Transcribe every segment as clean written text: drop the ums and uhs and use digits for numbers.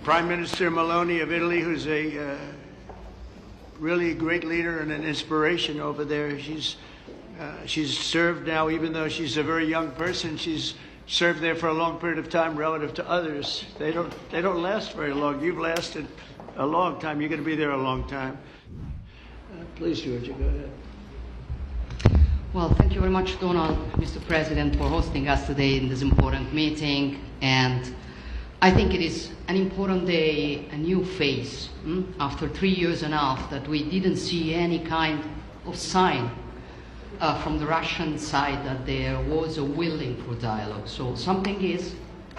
Prime Minister Meloni of Italy, who's a really great leader and an inspiration over there. She's served now, even though she's a very young person, she's served there for a long period of time relative to others. They don't last very long. You've lasted a long time. You're going to be there a long time. Please, Georgia, go ahead. Well, thank you very much, Donald, Mr. President, for hosting us today in this important meeting. And I think it is an important day, a new phase, after 3 years and a half that we didn't see any kind of sign from the Russian side that there was a willing for dialogue. So something is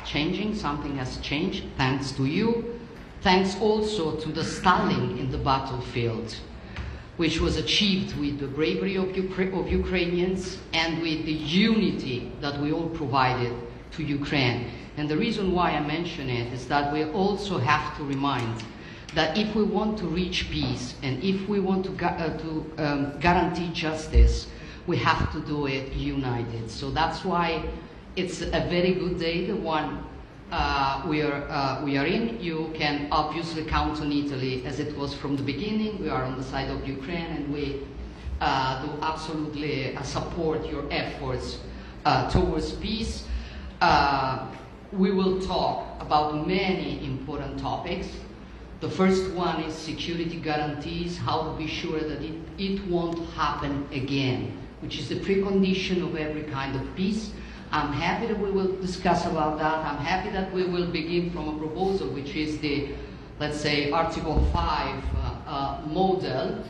changing, something has changed, thanks to you, thanks also to the stalling in the battlefield, which was achieved with the bravery of Ukrainians and with the unity that we all provided to Ukraine. And the reason why I mention it is that we also have to remind that if we want to reach peace and if we want to guarantee justice, we have to do it united. So that's why it's a very good day, the one we are in. You can obviously count on Italy as it was from the beginning. We are on the side of Ukraine, and we do absolutely support your efforts towards peace. We will talk about many important topics. The first one is security guarantees, how to be sure that it won't happen again, which is the precondition of every kind of peace. I'm happy that we will discuss about that. I'm happy that we will begin from a proposal, which is the, let's say, Article 5 model,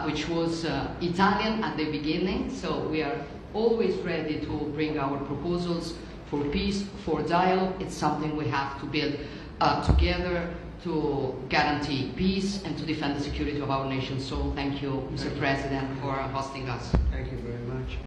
which was Italian at the beginning. So we are always ready to bring our proposals for peace, for dialogue. It's something we have to build together to guarantee peace and to defend the security of our nation. So thank you, Mr. President, for hosting us. Thank you very much.